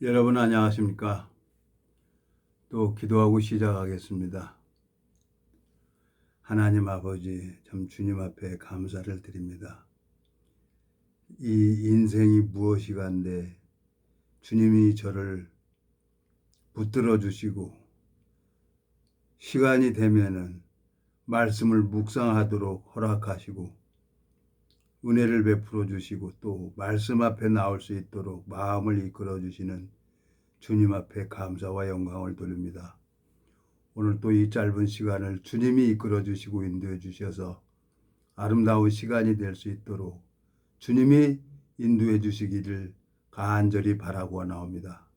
여러분 안녕하십니까? 또 기도하고 시작하겠습니다. 하나님 아버지, 참 주님 앞에 감사를 드립니다. 이 인생이 무엇이간데 주님이 저를 붙들어 주시고 시간이 되면은 말씀을 묵상하도록 허락하시고 은혜를 베풀어 주시고 또 말씀 앞에 나올 수 있도록 마음을 이끌어 주시는 주님 앞에 감사와 영광을 돌립니다. 오늘 또 이 짧은 시간을 주님이 이끌어 주시고 인도해 주셔서 아름다운 시간이 될 수 있도록 주님이 인도해 주시기를 간절히 바라고 나옵니다.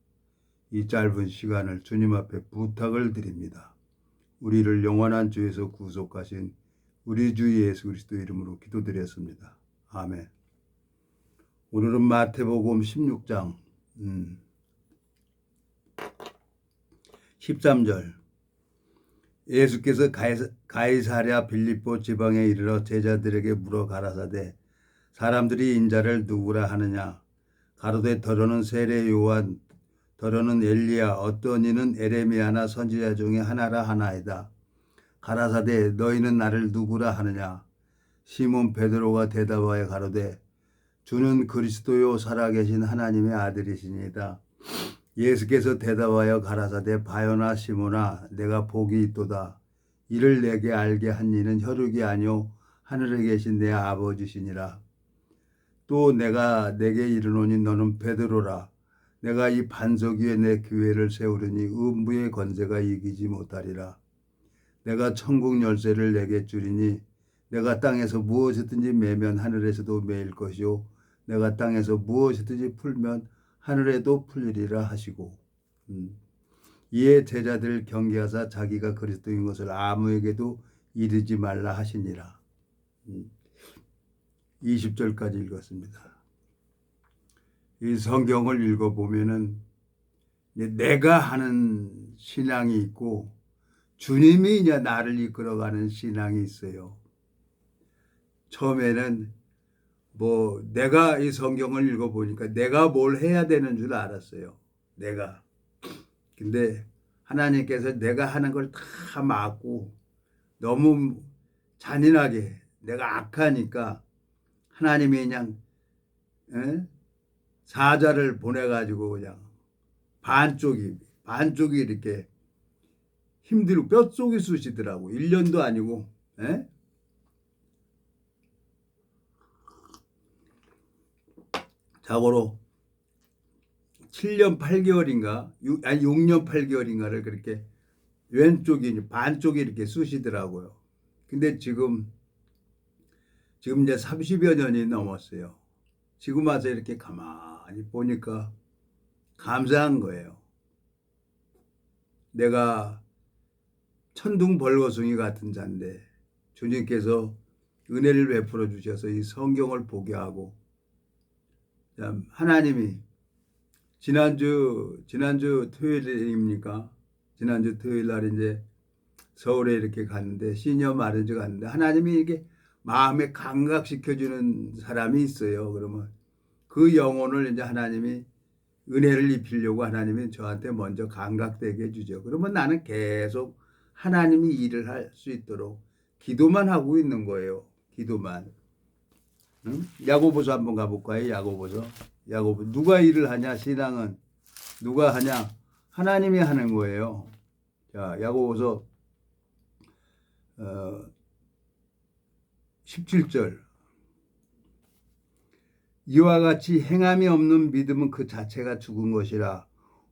이 짧은 시간을 주님 앞에 부탁을 드립니다. 우리를 영원한 죄에서 구속하신 우리 주 예수 그리스도 이름으로 기도드렸습니다. 아멘. 오늘은 마태복음 16장 13절. 예수께서 가이사랴 빌립보 지방에 이르러 제자들에게 물어 가라사대 사람들이 인자를 누구라 하느냐. 가로되 더러는 세례 요한, 더러는 엘리야, 어떤 이는 에레미야나 선지자 중에 하나라 하나이다. 가라사대 너희는 나를 누구라 하느냐. 시몬 베드로가 대답하여 가로되 주는 그리스도요 살아계신 하나님의 아들이시니이다. 예수께서 대답하여 가라사대 바요나 시몬아 내가 복이 있도다. 이를 내게 알게 한 이는 혈육이 아니요 하늘에 계신 내 아버지시니라. 또 내가 내게 이르노니 너는 베드로라. 내가 이 반석 위에 내 교회를 세우려니 음부의 권세가 이기지 못하리라. 내가 천국 열쇠를 내게 주리니 내가 땅에서 무엇이든지 매면 하늘에서도 매일 것이요 내가 땅에서 무엇이든지 풀면 하늘에도 풀리리라 하시고 이에 제자들 경계하사 자기가 그리스도인 것을 아무에게도 이르지 말라 하시니라. 20절까지 읽었습니다. 이 성경을 읽어보면은 내가 하는 신앙이 있고 주님이 이제 나를 이끌어가는 신앙이 있어요. 처음에는 내가 이 성경을 읽어보니까 내가 뭘 해야 되는 줄 알았어요. 내가. 근데 하나님께서 내가 하는 걸 다 막고 너무 잔인하게 내가 악하니까 하나님이 그냥 사자를 보내가지고 그냥 반쪽이 이렇게 힘들고 뼛속이 쑤시더라고. 1년도 아니고. 자고로 7년 8개월인가 6년 8개월인가를 그렇게 왼쪽이 반쪽이 이렇게 쑤시더라고요. 근데 지금 이제 30여 년이 넘었어요. 지금 와서 이렇게 가만히 보니까 감사한 거예요. 내가 천둥 벌거숭이 같은 자인데 주님께서 은혜를 베풀어 주셔서 이 성경을 보게 하고 하나님이 지난주 토요일입니까? 지난주 토요일 날 이제 서울에 이렇게 갔는데 시니어 마리지 갔는데 하나님이 이렇게 마음에 감각시켜주는 사람이 있어요. 그러면 그 영혼을 이제 하나님이 은혜를 입히려고 하나님이 저한테 먼저 감각되게 해주죠. 그러면 나는 계속 하나님이 일을 할 수 있도록 기도만 하고 있는 거예요. 기도만. 응? 야고보서 한번 가볼까요? 야고보서. 누가 일을 하냐? 신앙은 누가 하냐? 하나님이 하는 거예요. 자, 야고보서 17절. 이와 같이 행함이 없는 믿음은 그 자체가 죽은 것이라.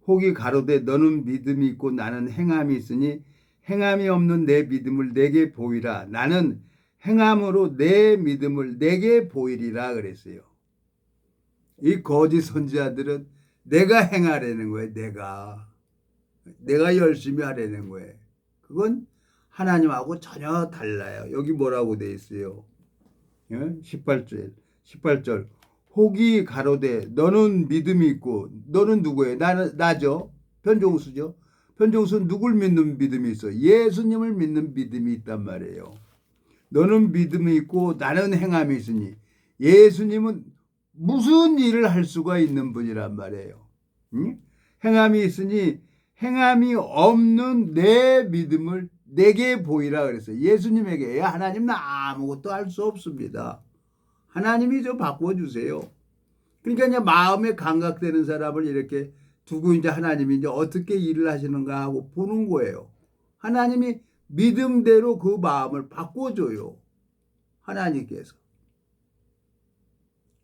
혹이 가로되 너는 믿음이 있고 나는 행함이 있으니 행함이 없는 내 믿음을 내게 보이라. 나는 행함으로 내 믿음을 내게 보이리라 그랬어요. 이 거짓 선지자들은 내가 행하려는 거예요. 내가 열심히 하려는 거예요. 그건 하나님하고 전혀 달라요. 여기 뭐라고 돼 있어요? 18절. 혹이 가로되 너는 믿음이 있고 너는 누구예요? 나죠. 편종수죠. 편종수는 누굴 믿는 믿음이 있어? 예수님을 믿는 믿음이 있단 말이에요. 너는 믿음이 있고 나는 행함이 있으니 예수님은 무슨 일을 할 수가 있는 분이란 말이에요. 응? 행함이 있으니 행함이 없는 내 믿음을 내게 보이라 그랬어요. 예수님에게 하나님은 아무것도 할 수 없습니다. 하나님이 좀 바꿔주세요. 그러니까 이제 마음에 감각되는 사람을 이렇게 두고 이제 하나님이 이제 어떻게 일을 하시는가 하고 보는 거예요. 하나님이 믿음대로 그 마음을 바꿔줘요. 하나님께서.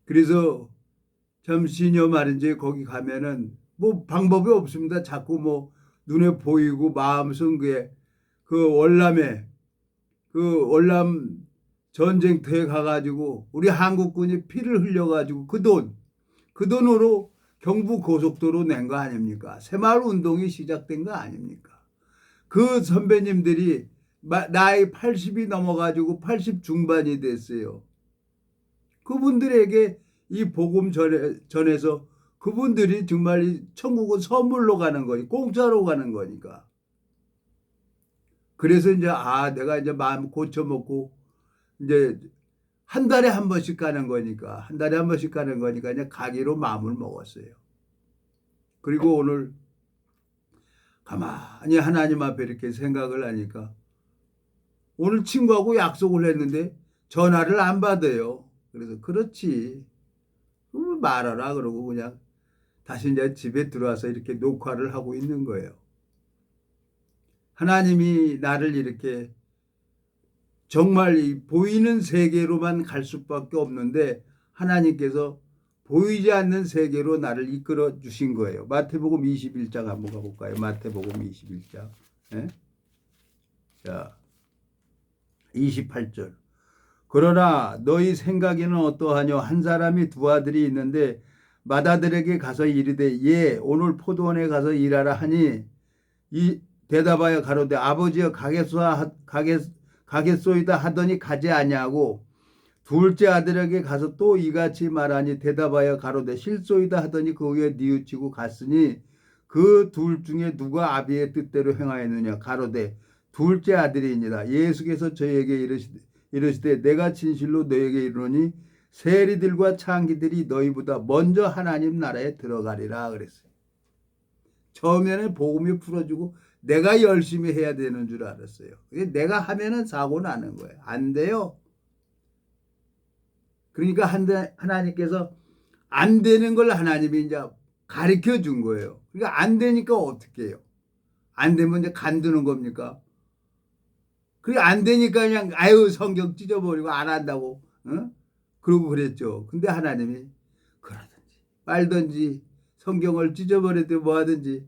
그래서 참 시녀 말인지 거기 가면은 뭐 방법이 없습니다. 자꾸 뭐 눈에 보이고 마음 속에 그 월남에 그 월남 전쟁터에 가가지고 우리 한국군이 피를 흘려가지고 그 돈으로 경부 고속도로 낸 거 아닙니까? 새마을 운동이 시작된 거 아닙니까? 그 선배님들이 나이 80이 넘어가지고 80 중반이 됐어요. 그분들에게 이 복음 전해서 그분들이 정말 이 천국은 선물로 가는 거니 공짜로 가는 거니까. 그래서 이제 내가 이제 마음 고쳐먹고 이제 한 달에 한 번씩 가는 거니까 이제 가기로 마음을 먹었어요. 그리고 오늘 가만히 하나님 앞에 이렇게 생각을 하니까 오늘 친구하고 약속을 했는데 전화를 안 받아요. 그래서 그렇지 말아라 그러고 그냥 다시 이제 집에 들어와서 이렇게 녹화를 하고 있는 거예요. 하나님이 나를 이렇게 정말 이 보이는 세계로만 갈 수밖에 없는데 하나님께서 보이지 않는 세계로 나를 이끌어 주신 거예요. 마태복음 21장 한번 가볼까요? 마태복음 21장. 네? 자, 28절. 그러나 너희 생각에는 어떠하뇨? 한 사람이 두 아들이 있는데 맏아들에게 가서 이르되 예 오늘 포도원에 가서 일하라 하니 이 대답하여 가로되 아버지여 가겠소이다 하더니 가지 아니하고 둘째 아들에게 가서 또 이같이 말하니 대답하여 가로되 실소이다 하더니 그 후에 뉘우치고 갔으니 그 둘 중에 누가 아비의 뜻대로 행하였느냐 가로되 둘째 아들이니라. 예수께서 저에게 이르시되 내가 진실로 너에게 이르노니 세리들과 창기들이 너희보다 먼저 하나님 나라에 들어가리라 그랬어요. 처음에는 복음이 풀어주고 내가 열심히 해야 되는 줄 알았어요. 내가 하면은 사고 나는 거예요. 안 돼요. 그러니까 하나님께서 안 되는 걸 하나님이 이제 가르쳐 준 거예요. 그러니까 안 되니까 어떻게 해요? 안 되면 이제 간두는 겁니까? 그게 안 되니까 그냥 성경 찢어버리고 안 한다고 그러고 그랬죠. 근데 하나님이 그러든지 말든지 성경을 찢어버리든 뭐 하든지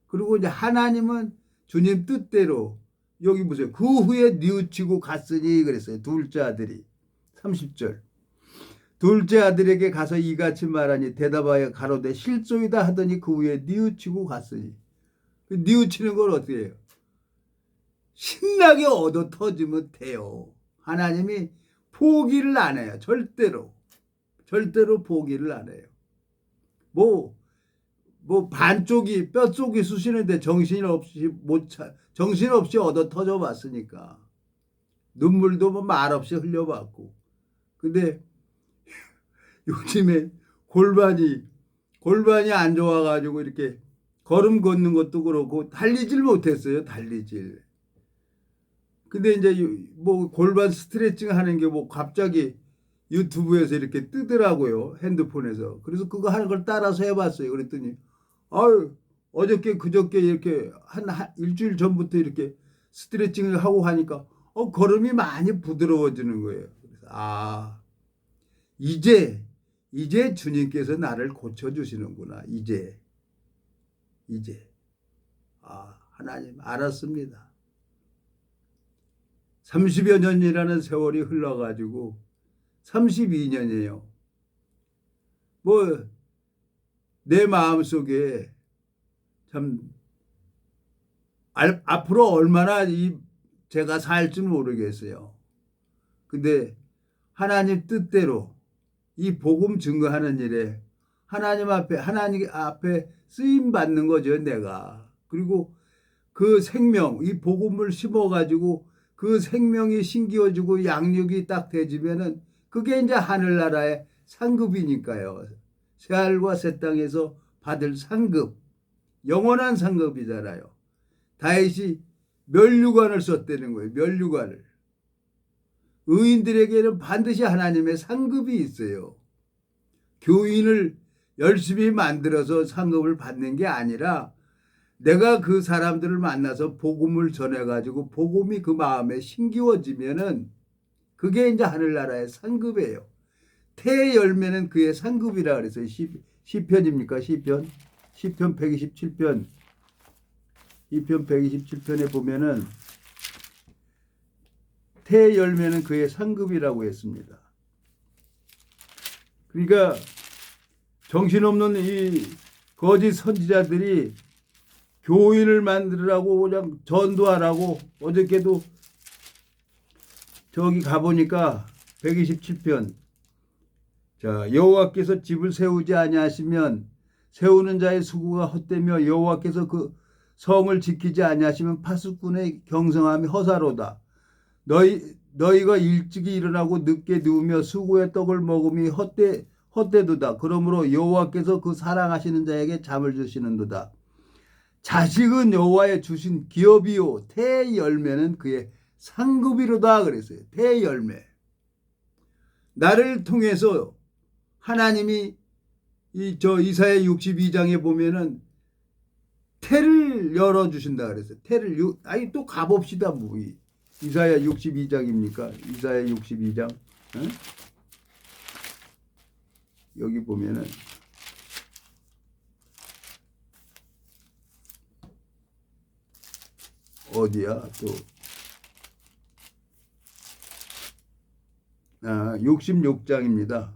그리고 이제 하나님은 주님 뜻대로 여기 보세요. 그 후에 뉘우치고 갔으니 그랬어요. 둘째 아들이 30절. 둘째 아들에게 가서 이같이 말하니 대답하여 가로되 실소이다 하더니 그 후에 뉘우치고 갔으니 뉘우치는 걸 어떻게 해요? 신나게 얻어 터지면 돼요. 하나님이 포기를 안 해요. 절대로 포기를 안 해요. 뭐 반쪽이 뼈쪽이 쑤시는데 정신없이 얻어 터져 봤으니까 눈물도 뭐 말없이 흘려봤고 근데 요즘에 골반이 안 좋아가지고 이렇게 걸음 걷는 것도 그렇고 달리질 못했어요. 근데 이제 뭐 골반 스트레칭 하는 게 뭐 갑자기 유튜브에서 이렇게 뜨더라고요. 핸드폰에서. 그래서 그거 하는 걸 따라서 해봤어요. 그랬더니 어저께 그저께 이렇게 한 일주일 전부터 이렇게 스트레칭을 하고 하니까 걸음이 많이 부드러워지는 거예요. 그래서 이제 주님께서 나를 고쳐주시는구나. 이제 하나님 알았습니다. 30여 년이라는 세월이 흘러가지고 32년이에요. 뭐 내 마음속에 참 앞으로 얼마나 제가 살지 모르겠어요. 근데 하나님 뜻대로 이 복음 증거하는 일에 하나님 앞에 쓰임 받는 거죠, 내가. 그리고 그 생명, 이 복음을 심어가지고 그 생명이 심기어지고 양육이 딱 되지면은 그게 이제 하늘나라의 상급이니까요. 새하늘과 새 땅에서 받을 상급. 영원한 상급이잖아요. 다윗이 면류관을 썼다는 거예요. 면류관을. 의인들에게는 반드시 하나님의 상급이 있어요. 교인을 열심히 만들어서 상급을 받는 게 아니라 내가 그 사람들을 만나서 복음을 전해가지고 복음이 그 마음에 심기워지면은 그게 이제 하늘나라의 상급이에요. 태의 열매는 그의 상급이라 그랬어요. 시편입니까? 시편 127편. 시편 127편에 보면은 태의 열매는 그의 상급이라고 했습니다. 그러니까 정신없는 이 거짓 선지자들이 교인을 만들으라고 그냥 전도하라고 어저께도 저기 가보니까 127편 자 여호와께서 집을 세우지 아니하시면 세우는 자의 수고가 헛되며 여호와께서 그 성을 지키지 아니하시면 파수꾼의 경성함이 허사로다. 너희가 일찍이 일어나고 늦게 누우며 수고의 떡을 먹음이 헛되도다. 그러므로 여호와께서 그 사랑하시는 자에게 잠을 주시는도다. 자식은 여호와의 주신 기업이요 태의 열매는 그의 상급이로다 그랬어요. 태의 열매. 나를 통해서 하나님이 이사야 62장에 보면은 태를 열어 주신다 그랬어요. 태를 또 가봅시다. 뭐 이사야 62장입니까? 이사야 62장. 응? 여기 보면은 어디야 또 66장입니다.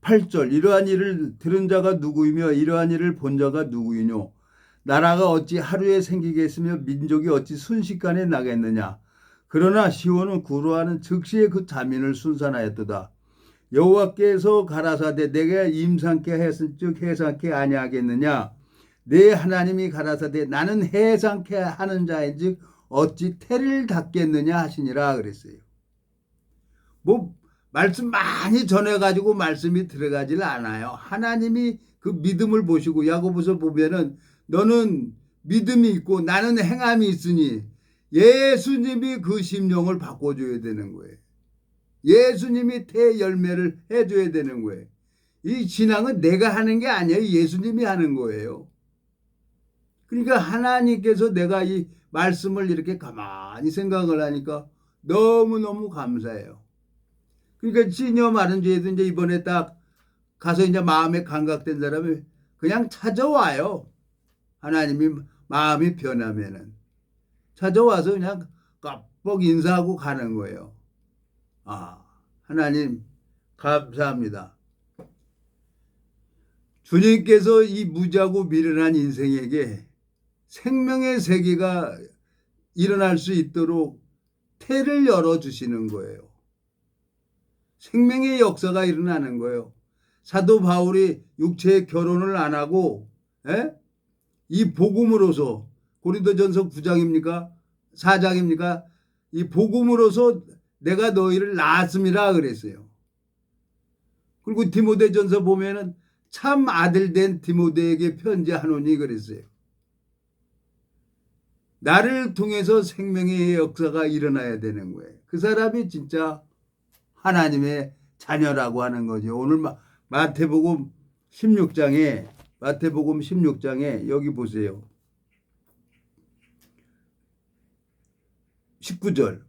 8절 이러한 일을 들은 자가 누구이며 이러한 일을 본 자가 누구이뇨. 나라가 어찌 하루에 생기겠으며 민족이 어찌 순식간에 나겠느냐. 그러나 시온은 구루하는 즉시에 그 자민을 순산하였도다. 여호와께서 가라사대 내가 임상케 했은즉 해상케 아니하겠느냐. 내 하나님이 가라사대 나는 해상케 하는 자인즉 어찌 태를 닫겠느냐 하시니라 그랬어요. 뭐 말씀 많이 전해가지고 말씀이 들어가질 않아요. 하나님이 그 믿음을 보시고 야고보서 보면은 너는 믿음이 있고 나는 행함이 있으니 예수님이 그 심령을 바꿔줘야 되는 거예요. 예수님이 태 열매를 해줘야 되는 거예요. 이 신앙은 내가 하는 게 아니에요. 예수님이 하는 거예요. 그러니까 하나님께서 내가 이 말씀을 이렇게 가만히 생각을 하니까 너무너무 감사해요. 그러니까 시녀 마른 죄도 이제 이번에 딱 가서 이제 마음에 감각된 사람이 그냥 찾아와요. 하나님이 마음이 변하면은 찾아와서 그냥 깜빡 인사하고 가는 거예요. 하나님 감사합니다. 주님께서 이 무지하고 미련한 인생에게 생명의 세계가 일어날 수 있도록 태를 열어주시는 거예요. 생명의 역사가 일어나는 거예요. 사도 바울이 육체의 결혼을 안 하고 이 복음으로서 고린도전서 9장입니까? 4장입니까? 이 복음으로서 내가 너희를 낳았음이라 그랬어요. 그리고 디모데전서 보면은 참 아들 된 디모데에게 편지하노니 그랬어요. 나를 통해서 생명의 역사가 일어나야 되는 거예요. 그 사람이 진짜 하나님의 자녀라고 하는 거죠. 오늘 마태복음 16장에 여기 보세요. 19절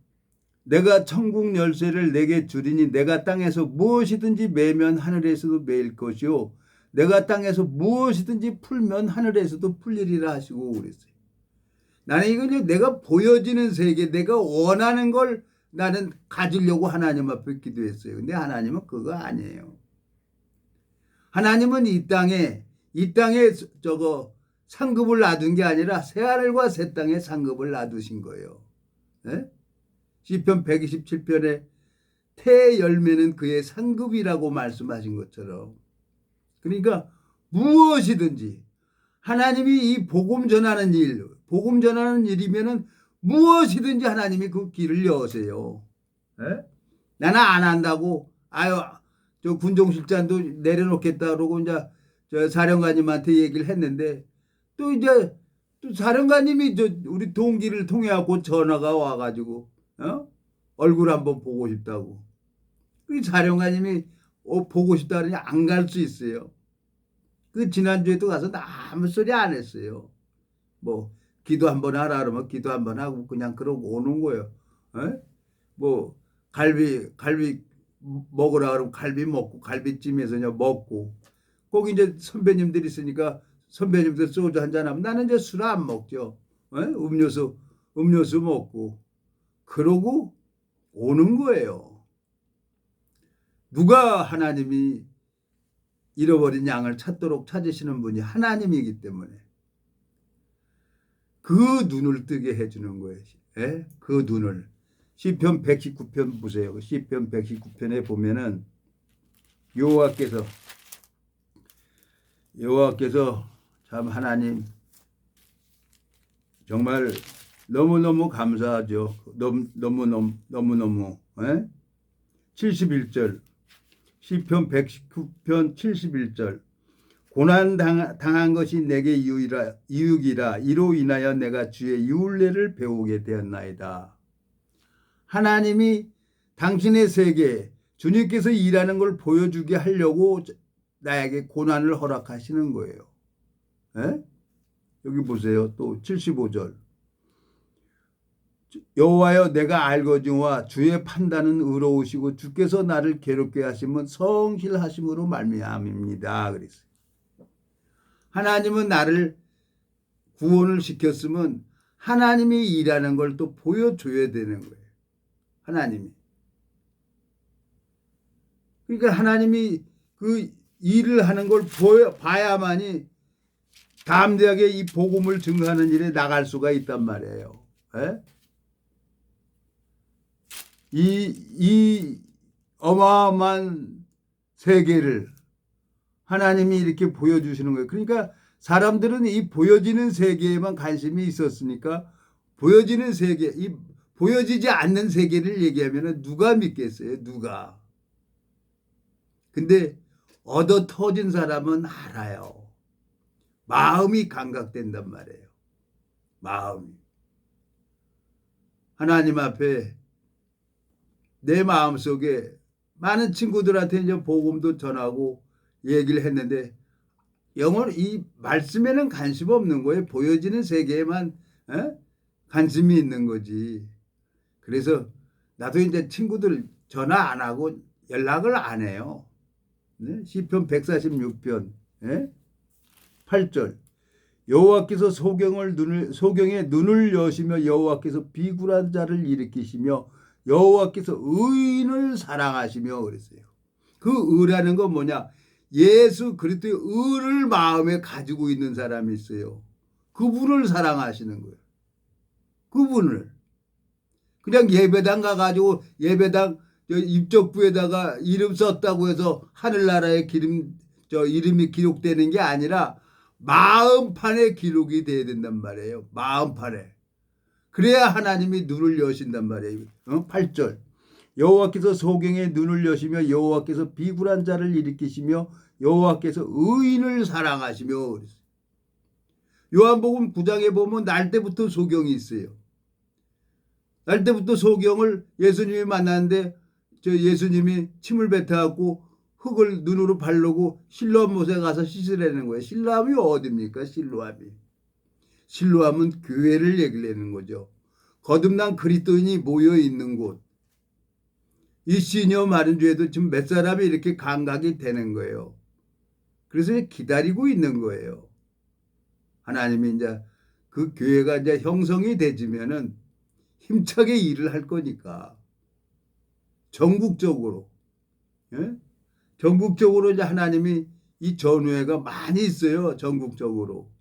내가 천국 열쇠를 내게 주리니 내가 땅에서 무엇이든지 매면 하늘에서도 매일 것이요 내가 땅에서 무엇이든지 풀면 하늘에서도 풀리리라 하시고 그랬어요. 나는 이건 내가 보여지는 세계, 내가 원하는 걸 나는 가지려고 하나님 앞에 기도했어요. 근데 하나님은 그거 아니에요. 하나님은 이 땅에 상급을 놔둔 게 아니라 새하늘과 새 땅에 상급을 놔두신 거예요. 네? 시편 127편에 태의 열매는 그의 상급이라고 말씀하신 것처럼 그러니까 무엇이든지 하나님이 이 복음 전하는 일이면은 무엇이든지 하나님이 그 길을 여세요. 네? 나는 안 한다고 저 군종실장도 내려놓겠다 그러고 이제 저 사령관님한테 얘기를 했는데 또 이제 또 사령관님이 저 우리 동기를 통해 갖고 전화가 와가지고 얼굴 한번 보고 싶다고. 그 사령관님이 보고 싶다 그러니 안 갈 수 있어요. 그 지난주에도 가서 아무 소리 안 했어요. 뭐 기도 한번 하라 그러면 기도 한번 하고 그냥 그러고 오는 거예요. 뭐 갈비 먹으라 그러면 갈비 먹고 갈비찜에서 그냥 먹고 거기 이제 선배님들 있으니까 선배님들 소주 한잔 하면 나는 이제 술 안 먹죠. 음료수 먹고 그러고 오는 거예요. 누가 하나님이 잃어버린 양을 찾도록 찾으시는 분이 하나님이기 때문에 그 눈을 뜨게 해주는 거예요. 그 눈을. 시편 119편 보세요. 시편 119편에 보면은 여호와께서 참 하나님 정말 너무너무 감사하죠. 너무너무 71절 시편 119편 71절 고난 당한 것이 내게 유익이라 이로 인하여 내가 주의 윤례를 배우게 되었나이다. 하나님이 당신의 세계 주님께서 일하는 걸 보여주게 하려고 나에게 고난을 허락하시는 거예요. 여기 보세요. 또 75절 여호와여 내가 알거니와 주의 판단은 의로우시고 주께서 나를 괴롭게 하시면 성실하심으로 말미암입니다. 그랬어요. 하나님은 나를 구원을 시켰으면 하나님이 일하는 걸 또 보여줘야 되는 거예요. 하나님이. 그러니까 하나님이 그 일을 하는 걸 봐야만이 담대하게 이 복음을 증거하는 일에 나갈 수가 있단 말이에요. 이 어마어마한 세계를 하나님이 이렇게 보여주시는 거예요. 그러니까 사람들은 이 보여지는 세계에만 관심이 있었으니까 보여지는 세계, 이 보여지지 않는 세계를 얘기하면 누가 믿겠어요? 누가? 근데 얻어 터진 사람은 알아요. 마음이 감각된단 말이에요. 마음이. 하나님 앞에 내 마음속에 많은 친구들한테 이제 복음도 전하고 얘기를 했는데 영어는 이 말씀에는 관심 없는 거예요. 보여지는 세계에만 관심이 있는 거지. 그래서 나도 이제 친구들 전화 안 하고 연락을 안 해요. 시편 146편 8절 여호와께서 소경의 눈을 여시며 여호와께서 비굴한 자를 일으키시며 여호와께서 의인을 사랑하시며 그랬어요. 그 의라는 건 뭐냐? 예수 그리스도의 의를 마음에 가지고 있는 사람이 있어요. 그분을 사랑하시는 거예요. 그분을. 그냥 예배당 가가지고 예배당 입적부에다가 이름 썼다고 해서 하늘나라의 이름이 기록되는 게 아니라 마음판에 기록이 돼야 된단 말이에요. 마음판에. 그래야 하나님이 눈을 여신단 말이에요. 8절 여호와께서 소경의 눈을 여시며 여호와께서 비굴한 자를 일으키시며 여호와께서 의인을 사랑하시며 그랬어요. 요한복음 9장에 보면 날 때부터 소경이 있어요. 날 때부터 소경을 예수님이 만났는데 예수님이 침을 뱉어갖고 흙을 눈으로 바르고 실로암 못에 가서 씻으라는 거예요. 실로암이 어디입니까? 실로암은 교회를 얘기하는 거죠. 거듭난 그리스도인이 모여 있는 곳. 이 시녀 마른 주에도 지금 몇 사람이 이렇게 감각이 되는 거예요. 그래서 기다리고 있는 거예요. 하나님이 이제 그 교회가 이제 형성이 되지면은 힘차게 일을 할 거니까 전국적으로 전국적으로 이제 하나님이 이 전우회가 많이 있어요. 전국적으로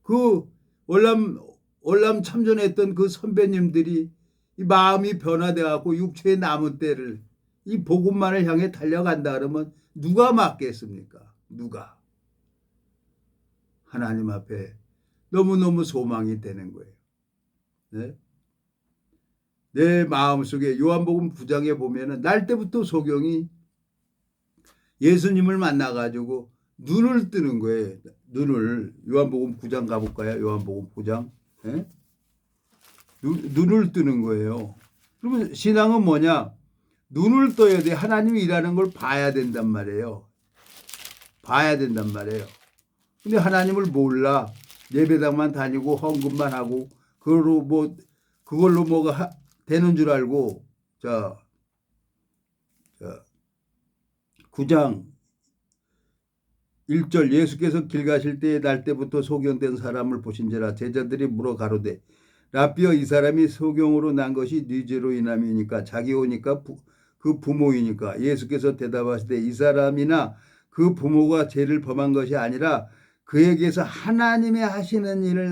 그 월남 참전했던 그 선배님들이 이 마음이 변화돼 갖고 육체의 남은 때를 이 복음만을 향해 달려간다 그러면 누가 막겠습니까? 누가? 하나님 앞에 너무너무 소망이 되는 거예요. 내 마음속에 요한복음 9장에 보면은 날 때부터 소경이 예수님을 만나가지고 눈을 뜨는 거예요. 눈을. 요한복음 9장 가볼까요? 요한복음 9장. 예? 눈을 뜨는 거예요. 그러면 신앙은 뭐냐? 눈을 떠야 돼. 하나님이 일하는 걸 봐야 된단 말이에요. 봐야 된단 말이에요. 근데 하나님을 몰라. 예배당만 다니고 헌금만 하고 그걸로 뭐가 되는 줄 알고. 자 9장 1절 예수께서 길 가실 때에 날 때부터 소경된 사람을 보신지라 제자들이 물어 가로되 라삐어 이 사람이 소경으로 난 것이 네 죄로 인함이니까 자기 오니까 그 부모이니까 예수께서 대답하시되 이 사람이나 그 부모가 죄를 범한 것이 아니라 그에게서 하나님의 하시는 일을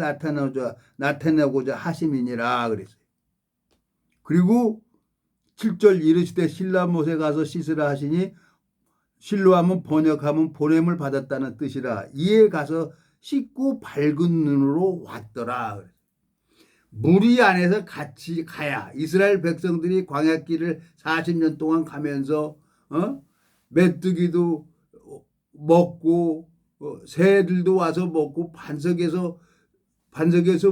나타내고자 하심이니라 그랬어요. 그리고 7절 이르시되 실라못에 가서 씻으라 하시니 실로하면 번역하면 보냄을 받았다는 뜻이라 이에 가서 씻고 밝은 눈으로 왔더라. 무리 안에서 같이 가야 이스라엘 백성들이 광야길을 40년 동안 가면서 메뚜기도 먹고 새들도 와서 먹고 반석에서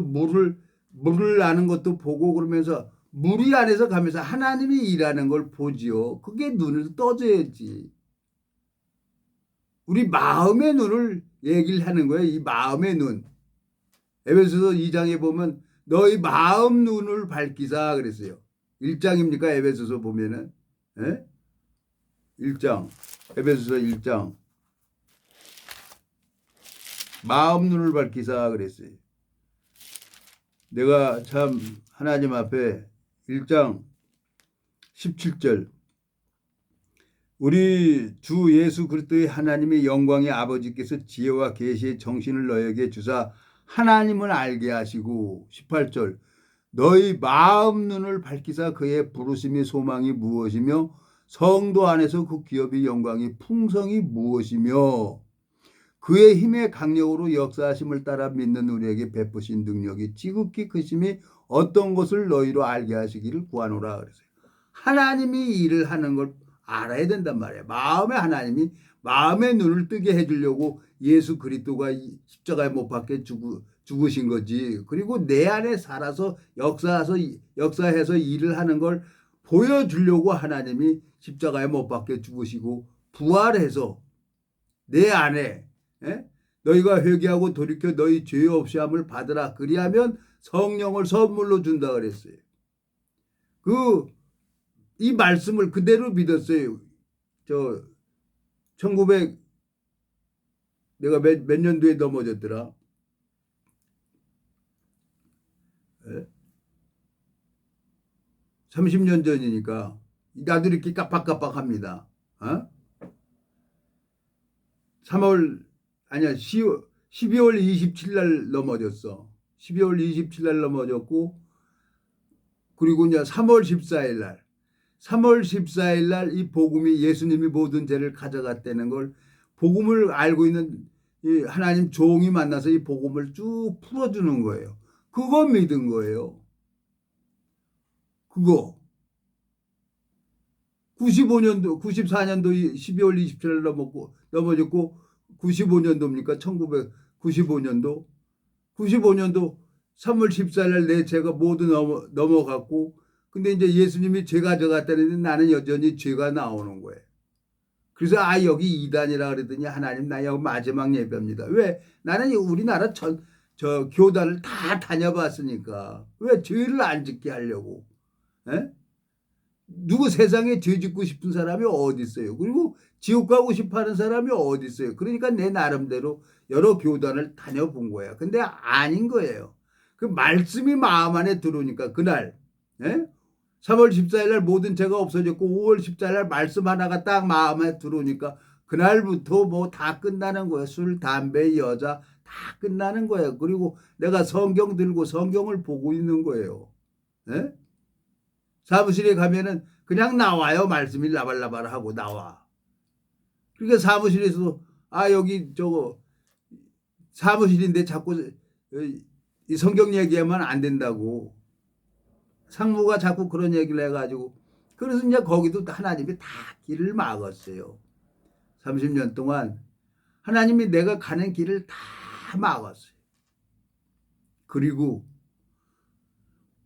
물을 나는 것도 보고 그러면서 무리 안에서 가면서 하나님이 일하는 걸 보지요. 그게 눈을 떠줘야지. 우리 마음의 눈을 얘기를 하는 거예요. 이 마음의 눈. 에베소서 2장에 보면 너희 마음 눈을 밝히사 그랬어요. 1장입니까? 에베소서 보면은. 예? 1장. 에베소서 1장. 마음 눈을 밝히사 그랬어요. 내가 참 하나님 앞에 1장 17절 우리 주 예수 그리스도의 하나님의 영광의 아버지께서 지혜와 계시의 정신을 너에게 주사 하나님을 알게 하시고 18절 너희 마음 눈을 밝히사 그의 부르심이 소망이 무엇이며 성도 안에서 그 기업의 영광이 풍성이 무엇이며 그의 힘의 강력으로 역사하심을 따라 믿는 우리에게 베푸신 능력이 지극히 크심이 어떤 것을 너희로 알게 하시기를 구하노라 그랬어요. 하나님이 일을 하는 걸 알아야 된단 말이에요. 하나님이 마음의 눈을 뜨게 해주려고 예수 그리스도가 십자가에 못 박혀 죽으신 거지. 그리고 내 안에 살아서 역사해서 일을 하는 걸 보여주려고 하나님이 십자가에 못 박혀 죽으시고 부활해서 내 안에 너희가 회개하고 돌이켜 너희 죄 없이함을 받으라. 그리하면 성령을 선물로 준다 그랬어요. 이 말씀을 그대로 믿었어요. 1900 내가 몇 년도에 넘어졌더라. 30년 전이니까 나도 이렇게 깜빡깜빡합니다. 12월 27일 날 넘어졌어. 12월 27일 날 넘어졌고 그리고 이제 3월 14일 날 이 복음이 예수님이 모든 죄를 가져갔다는 걸 복음을 알고 있는 이 하나님 종이 만나서 이 복음을 쭉 풀어주는 거예요. 그거 믿은 거예요. 그거 94년도 12월 27일 넘어졌고 95년도입니까? 1995년도 3월 14일 날 내 죄가 모두 넘어갔고 근데 이제 예수님이 죄 가져갔다는데 나는 여전히 죄가 나오는 거예요. 그래서 여기 2단이라 그랬더니 하나님 나 여기 마지막 예배입니다. 왜? 나는 우리나라 교단을 다 다녀봤으니까 왜 죄를 안 짓게 하려고? 누구 세상에 죄 짓고 싶은 사람이 어디 있어요? 그리고 지옥 가고 싶어하는 사람이 어디 있어요? 그러니까 내 나름대로 여러 교단을 다녀본 거야. 근데 아닌 거예요. 그 말씀이 마음 안에 들어오니까 그날 3월 14일 날 모든 죄가 없어졌고 5월 14일 날 말씀 하나가 딱 마음에 들어오니까 그날부터 뭐 다 끝나는 거예요. 술, 담배, 여자 다 끝나는 거예요. 그리고 내가 성경 들고 성경을 보고 있는 거예요. 사무실에 가면은 그냥 나와요. 말씀이 라발라발하고 나와. 그러니까 사무실에서 여기 사무실인데 자꾸 이 성경 얘기하면 안 된다고. 상무가 자꾸 그런 얘기를 해가지고 그래서 이제 거기도 하나님이 다 길을 막았어요. 30년 동안 하나님이 내가 가는 길을 다 막았어요. 그리고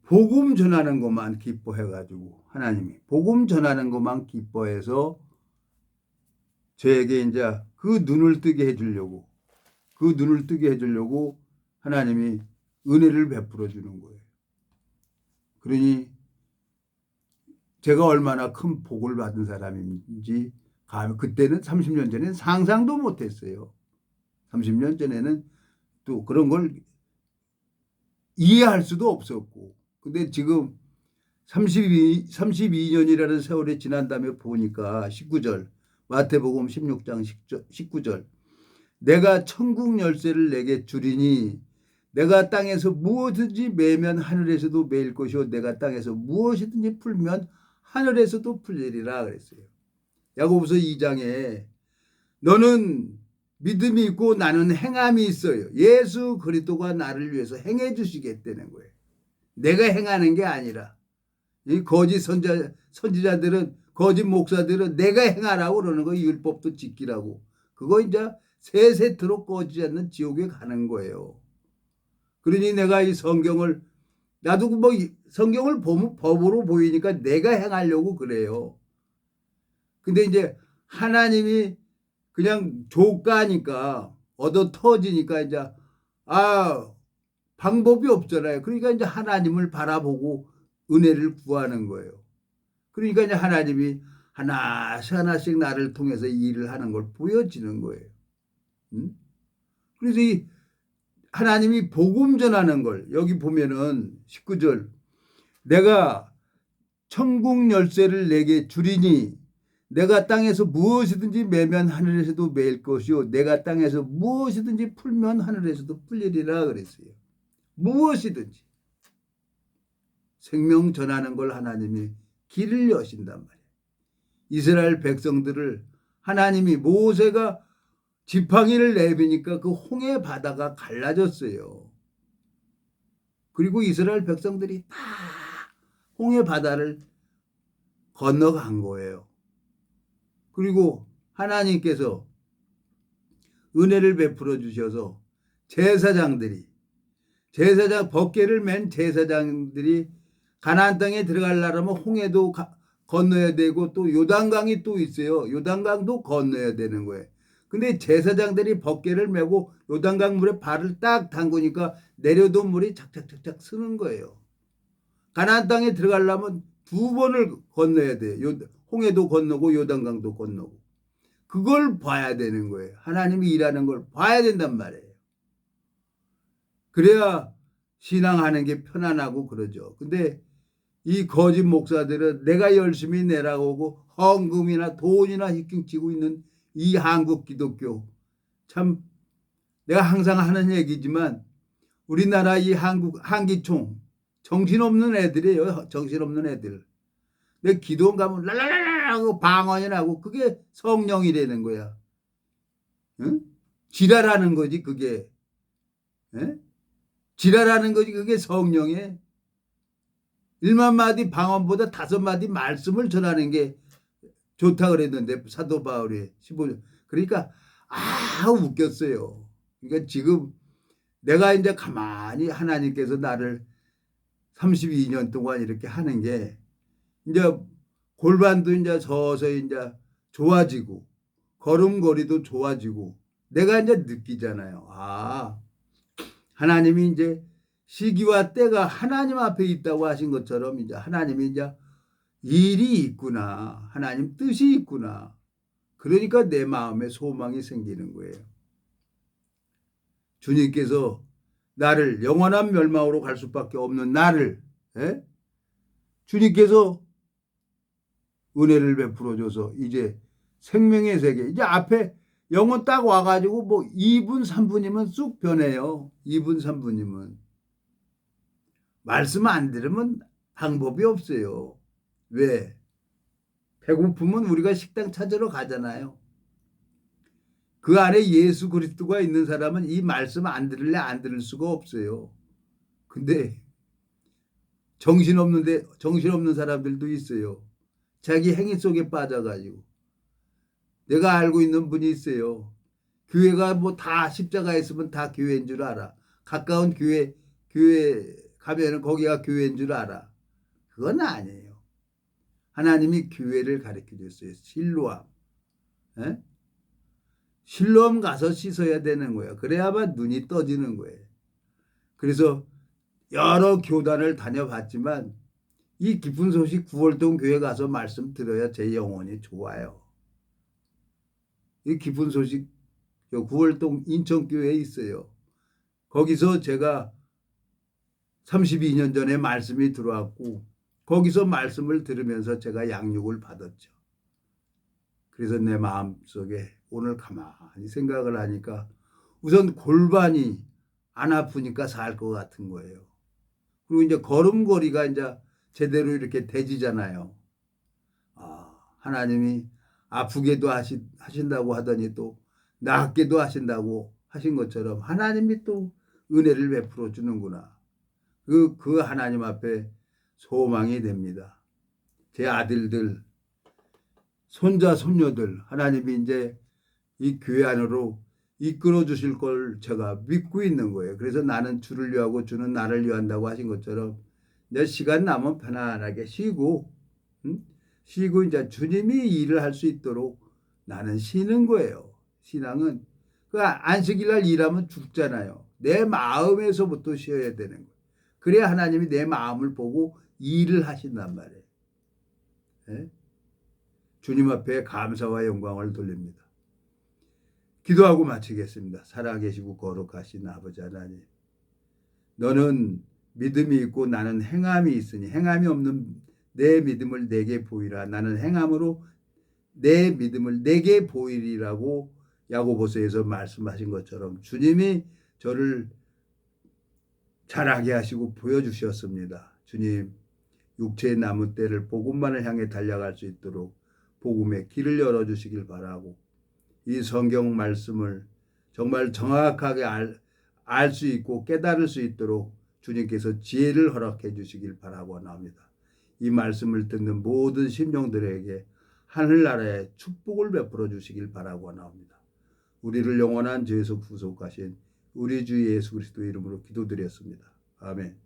복음 전하는 것만 기뻐해가지고 하나님이 복음 전하는 것만 기뻐해서 저에게 이제 그 눈을 뜨게 해주려고 하나님이 은혜를 베풀어 주는 거예요. 그러니 제가 얼마나 큰 복을 받은 사람인지 그때는 30년 전에는 상상도 못했어요. 30년 전에는 또 그런 걸 이해할 수도 없었고. 근데 지금 32년이라는 세월이 지난 다음에 보니까 19절 마태복음 16장 19절 내가 천국 열쇠를 내게 주리니 내가 땅에서 무엇이든지 매면 하늘에서도 매일 것이요 내가 땅에서 무엇이든지 풀면 하늘에서도 풀리리라 그랬어요. 야고보서 2장에 너는 믿음이 있고 나는 행함이 있어요. 예수 그리스도가 나를 위해서 행해 주시겠다는 거예요. 내가 행하는 게 아니라 이 거짓 선지자들은 거짓 목사들은 내가 행하라고 그러는 거 율법도 지키라고. 그거 이제 세세토록 꺼지지 않는 지옥에 가는 거예요. 그러니 내가 이 성경을 나도 뭐 성경을 보면 법으로 보이니까 내가 행하려고 그래요. 근데 이제 하나님이 그냥 조가니까 얻어 터지니까 이제 방법이 없잖아요. 그러니까 이제 하나님을 바라보고 은혜를 구하는 거예요. 그러니까 이제 하나님이 하나씩 나를 통해서 일을 하는 걸 보여지는 거예요. 그래서 이 하나님이 복음 전하는 걸 여기 보면은 19절 내가 천국 열쇠를 내게 주리니 내가 땅에서 무엇이든지 매면 하늘에서도 매일 것이요 내가 땅에서 무엇이든지 풀면 하늘에서도 풀리리라 그랬어요. 무엇이든지 생명 전하는 걸 하나님이 길을 여신단 말이에요. 이스라엘 백성들을 하나님이 모세가 지팡이를 내비니까 그 홍해 바다가 갈라졌어요. 그리고 이스라엘 백성들이 다 홍해 바다를 건너간 거예요. 그리고 하나님께서 은혜를 베풀어 주셔서 제사장 맨 제사장들이 가나안 땅에 들어가려면 홍해도 건너야 되고 또 요단강이 또 있어요. 요단강도 건너야 되는 거예요. 근데 제사장들이 벗개를 메고 요단강 물에 발을 딱 담그니까 내려도 물이 착착착착 쓰는 거예요. 가나안 땅에 들어가려면 2번을 건너야 돼요. 홍해도 건너고 요단강도 건너고. 그걸 봐야 되는 거예요. 하나님이 일하는 걸 봐야 된단 말이에요. 그래야 신앙하는 게 편안하고 그러죠. 근데 이 거짓 목사들은 내가 열심히 내라고 하고 헌금이나 돈이나 히킹치고 있는 이 한국 기독교 참 내가 항상 하는 얘기지만 우리나라 이 한기총 정신없는 애들이에요. 정신없는 애들. 내 기도원 가면 랄랄랄라 하고 방언이 나고 그게 성령이라는 거야. 응? 지랄하는 거지 그게. 에? 지랄하는 거지 그게 성령에 1만 마디 방언보다 5마디 말씀을 전하는 게 좋다 그랬는데 사도 바울이 15년. 그러니까 웃겼어요. 그러니까 지금 내가 이제 가만히 하나님께서 나를 32년 동안 이렇게 하는 게 이제 골반도 이제 서서히 이제 좋아지고 걸음걸이도 좋아지고 내가 이제 느끼잖아요. 하나님이 이제 시기와 때가 하나님 앞에 있다고 하신 것처럼 이제 하나님이 이제 일이 있구나. 하나님 뜻이 있구나. 그러니까 내 마음에 소망이 생기는 거예요. 주님께서 나를 영원한 멸망으로 갈 수밖에 없는 나를 주님께서 은혜를 베풀어줘서 이제 생명의 세계 이제 앞에 영혼 딱 와가지고 뭐 2분 3분이면 쑥 변해요. 2분 3분이면 말씀 안 들으면 방법이 없어요. 왜? 배고프면 우리가 식당 찾으러 가잖아요. 그 안에 예수 그리스도가 있는 사람은 이 말씀 안 들을래 안 들을 수가 없어요. 근데 정신없는 사람들도 있어요. 자기 행위 속에 빠져가지고 내가 알고 있는 분이 있어요. 교회가 뭐 다 십자가에 있으면 다 교회인 줄 알아. 가까운 교회 가면은 거기가 교회인 줄 알아. 그건 아니에요. 하나님이 교회를 가르쳐 줬어요. 실로암. 에? 실로암 가서 씻어야 되는 거예요. 그래야만 눈이 떠지는 거예요. 그래서 여러 교단을 다녀봤지만 이 기쁜 소식 구월동 교회 가서 말씀 들어야 제 영혼이 좋아요. 이 기쁜 소식 구월동 인천교회에 있어요. 거기서 제가 32년 전에 말씀이 들어왔고 거기서 말씀을 들으면서 제가 양육을 받았죠. 그래서 내 마음속에 오늘 가만히 생각을 하니까 우선 골반이 안 아프니까 살 것 같은 거예요. 그리고 이제 걸음걸이가 이제 제대로 이렇게 되지잖아요. 하나님이 아프게도 하신다고 하더니 또 낫게도 하신다고 하신 것처럼 하나님이 또 은혜를 베풀어 주는구나. 그 하나님 앞에 소망이 됩니다. 제 아들들, 손자, 손녀들, 하나님이 이제 이 교회 안으로 이끌어 주실 걸 제가 믿고 있는 거예요. 그래서 나는 주를 위하고 주는 나를 위한다고 하신 것처럼 내 시간 남으면 편안하게 쉬고, 쉬고 이제 주님이 일을 할 수 있도록 나는 쉬는 거예요. 신앙은 그 안식일 날 일하면 죽잖아요. 내 마음에서부터 쉬어야 되는 거예요. 그래야 하나님이 내 마음을 보고 일을 하신단 말이에요. 네? 주님 앞에 감사와 영광을 돌립니다. 기도하고 마치겠습니다. 살아계시고 거룩하신 아버지 하나님, 너는 믿음이 있고 나는 행함이 있으니 행함이 없는 내 믿음을 내게 보이라. 나는 행함으로 내 믿음을 내게 보이리라고 야고보서에서 말씀하신 것처럼 주님이 저를 자라게 하시고 보여주셨습니다. 주님, 육체의 남은 때를 복음만을 향해 달려갈 수 있도록 복음의 길을 열어주시길 바라고, 이 성경 말씀을 정말 정확하게 알 수 있고 깨달을 수 있도록 주님께서 지혜를 허락해 주시길 바라고 나옵니다. 이 말씀을 듣는 모든 심령들에게 하늘나라의 축복을 베풀어 주시길 바라고 나옵니다. 우리를 영원한 죄에서 구속하신 우리 주 예수 그리스도 이름으로 기도드렸습니다. 아멘.